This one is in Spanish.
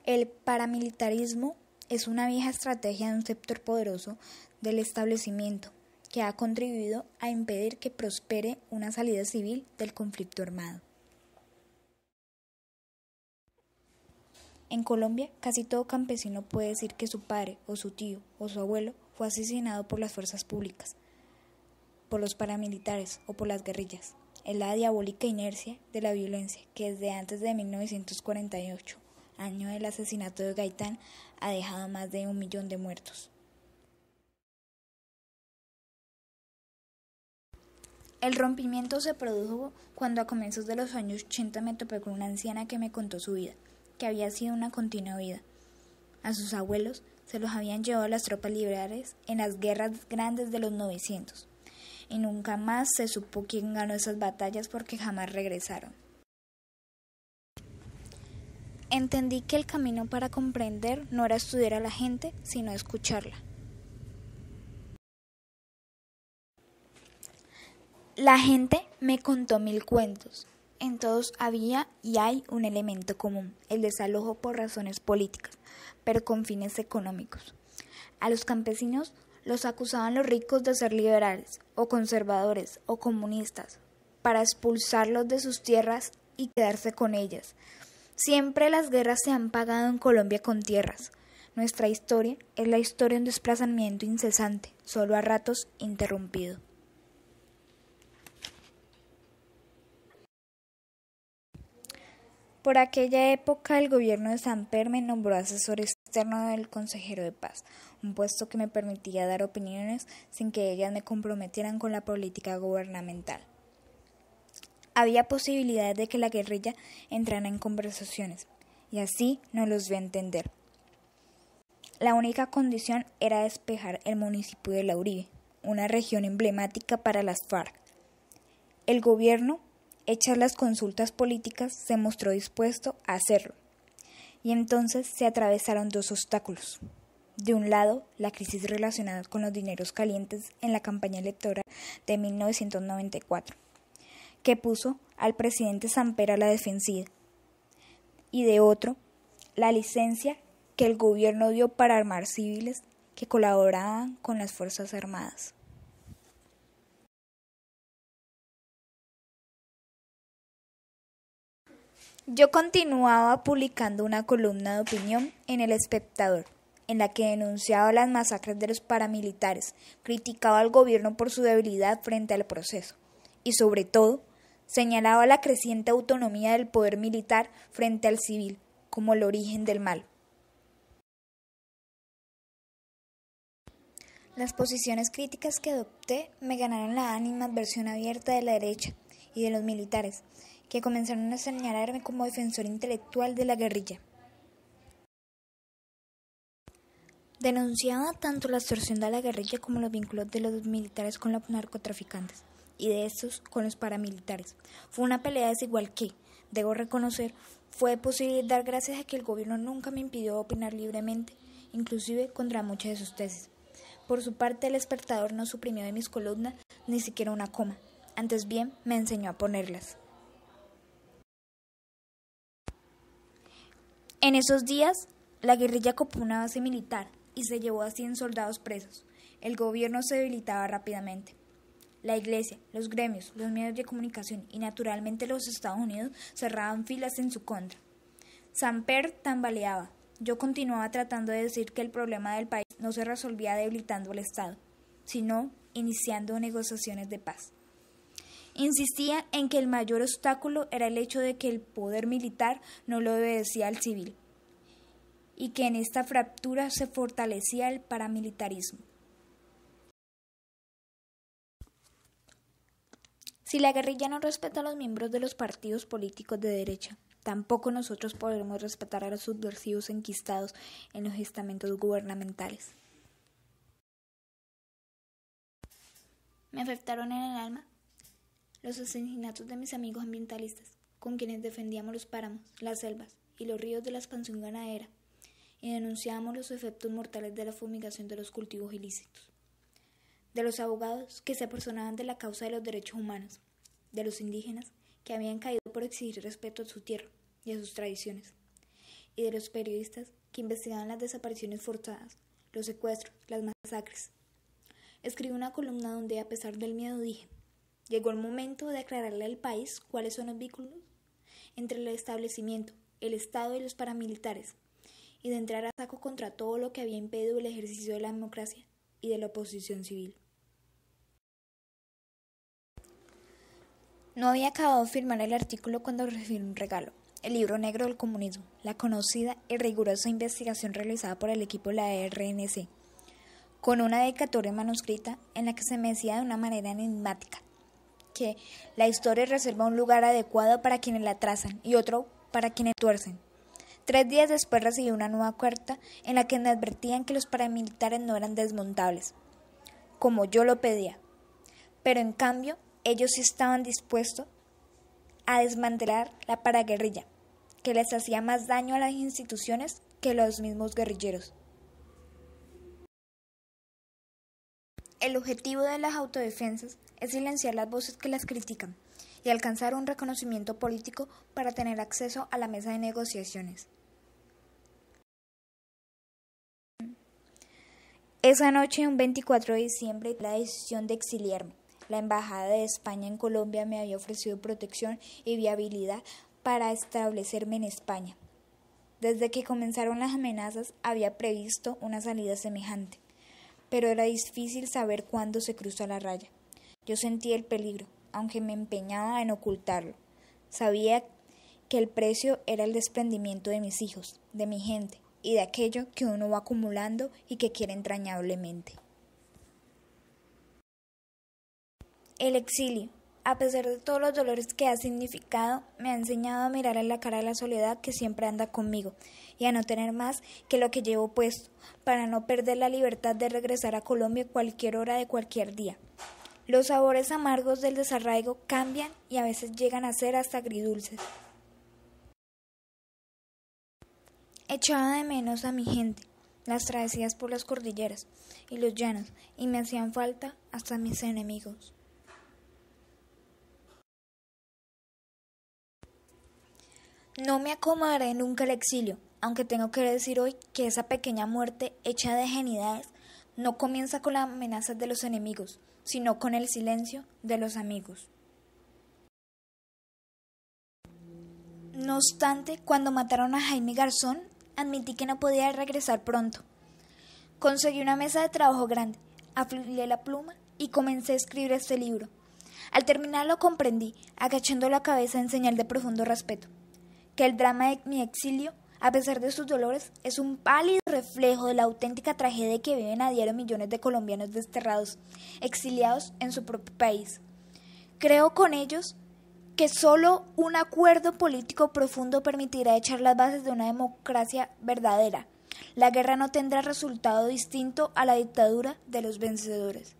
El paramilitarismo es una vieja estrategia de un sector poderoso del establecimiento que ha contribuido a impedir que prospere una salida civil del conflicto armado. En Colombia, casi todo campesino puede decir que su padre o su tío o su abuelo fue asesinado por las fuerzas públicas, por los paramilitares o por las guerrillas. Es la diabólica inercia de la violencia que desde antes de 1948, año del asesinato de Gaitán, ha dejado más de 1 millón de muertos. El rompimiento se produjo cuando a comienzos de los años 80 me topé con una anciana que me contó su vida, que había sido una continua vida. A sus abuelos se los habían llevado las tropas liberales en las guerras grandes de los 900, y nunca más se supo quién ganó esas batallas porque jamás regresaron. Entendí que el camino para comprender no era estudiar a la gente, sino escucharla. La gente me contó 1000 cuentos. En todos había y hay un elemento común, el desalojo por razones políticas, pero con fines económicos. A los campesinos los acusaban los ricos de ser liberales, o conservadores, o comunistas, para expulsarlos de sus tierras y quedarse con ellas. Siempre las guerras se han pagado en Colombia con tierras. Nuestra historia es la historia de un desplazamiento incesante, solo a ratos interrumpido. Por aquella época, el gobierno de Samper me nombró asesor externo del consejero de paz, un puesto que me permitía dar opiniones sin que ellas me comprometieran con la política gubernamental. Había posibilidades de que la guerrilla entrara en conversaciones, y así nos los dio a entender. La única condición era despejar el municipio de La Uribe, una región emblemática para las FARC. El gobierno, hechas las consultas políticas, se mostró dispuesto a hacerlo. Y entonces se atravesaron 2 obstáculos. De un lado, la crisis relacionada con los dineros calientes en la campaña electoral de 1994, que puso al presidente Samper a la defensiva. Y de otro, la licencia que el gobierno dio para armar civiles que colaboraban con las Fuerzas Armadas. Yo continuaba publicando una columna de opinión en El Espectador, en la que denunciaba las masacres de los paramilitares, criticaba al gobierno por su debilidad frente al proceso y, sobre todo, señalaba la creciente autonomía del poder militar frente al civil como el origen del mal. Las posiciones críticas que adopté me ganaron la animadversión abierta de la derecha y de los militares, que comenzaron a señalarme como defensor intelectual de la guerrilla. Denunciaba tanto la extorsión de la guerrilla como los vínculos de los militares con los narcotraficantes y de estos con los paramilitares. Fue una pelea desigual que, debo reconocer, fue posible dar gracias a que el gobierno nunca me impidió opinar libremente, inclusive contra muchas de sus tesis. Por su parte, El Espectador no suprimió de mis columnas ni siquiera una coma, antes bien me enseñó a ponerlas. En esos días, la guerrilla copó una base militar y se llevó a 100 soldados presos. El gobierno se debilitaba rápidamente. La iglesia, los gremios, los medios de comunicación y naturalmente los Estados Unidos cerraban filas en su contra. Samper tambaleaba. Yo continuaba tratando de decir que el problema del país no se resolvía debilitando al Estado, sino iniciando negociaciones de paz. Insistía en que el mayor obstáculo era el hecho de que el poder militar no le obedecía al civil y que en esta fractura se fortalecía el paramilitarismo. Si la guerrilla no respeta a los miembros de los partidos políticos de derecha, tampoco nosotros podremos respetar a los subversivos enquistados en los estamentos gubernamentales. Me afectaron en el alma los asesinatos de mis amigos ambientalistas, con quienes defendíamos los páramos, las selvas y los ríos de la expansión ganadera, y denunciábamos los efectos mortales de la fumigación de los cultivos ilícitos. De los abogados que se apersonaban de la causa de los derechos humanos, de los indígenas que habían caído por exigir respeto a su tierra y a sus tradiciones, y de los periodistas que investigaban las desapariciones forzadas, los secuestros, las masacres. Escribí una columna donde, a pesar del miedo, dije: llegó el momento de aclararle al país cuáles son los vínculos entre el establecimiento, el Estado y los paramilitares, y de entrar a saco contra todo lo que había impedido el ejercicio de la democracia y de la oposición civil. No había acabado de firmar el artículo cuando recibí un regalo: el libro negro del comunismo, la conocida y rigurosa investigación realizada por el equipo de la RNC, con una dedicatoria manuscrita en la que se me decía de una manera enigmática que la historia reserva un lugar adecuado para quienes la trazan y otro para quienes tuercen. 3 días después recibí una nueva carta en la que me advertían que los paramilitares no eran desmontables, como yo lo pedía, pero en cambio ellos sí estaban dispuestos a desmantelar la paraguerrilla, que les hacía más daño a las instituciones que los mismos guerrilleros. El objetivo de las autodefensas es silenciar las voces que las critican y alcanzar un reconocimiento político para tener acceso a la mesa de negociaciones. Esa noche, un 24 de diciembre, la decisión de exiliarme. La Embajada de España en Colombia me había ofrecido protección y viabilidad para establecerme en España. Desde que comenzaron las amenazas había previsto una salida semejante, pero era difícil saber cuándo se cruza la raya. Yo sentía el peligro, aunque me empeñaba en ocultarlo. Sabía que el precio era el desprendimiento de mis hijos, de mi gente y de aquello que uno va acumulando y que quiere entrañablemente. El exilio, a pesar de todos los dolores que ha significado, me ha enseñado a mirar a la cara de la soledad que siempre anda conmigo y a no tener más que lo que llevo puesto, para no perder la libertad de regresar a Colombia a cualquier hora de cualquier día. Los sabores amargos del desarraigo cambian y a veces llegan a ser hasta agridulces. Echaba de menos a mi gente, las travesías por las cordilleras y los llanos, y me hacían falta hasta mis enemigos. No me acomodaré nunca al exilio, aunque tengo que decir hoy que esa pequeña muerte hecha de genialidades no comienza con las amenazas de los enemigos, sino con el silencio de los amigos. No obstante, cuando mataron a Jaime Garzón, admití que no podía regresar pronto. Conseguí una mesa de trabajo grande, afilé la pluma y comencé a escribir este libro. Al terminarlo comprendí, agachando la cabeza en señal de profundo respeto, que el drama de mi exilio, a pesar de sus dolores, es un pálido reflejo de la auténtica tragedia que viven a diario millones de colombianos desterrados, exiliados en su propio país. Creo con ellos que solo un acuerdo político profundo permitirá echar las bases de una democracia verdadera. La guerra no tendrá resultado distinto a la dictadura de los vencedores.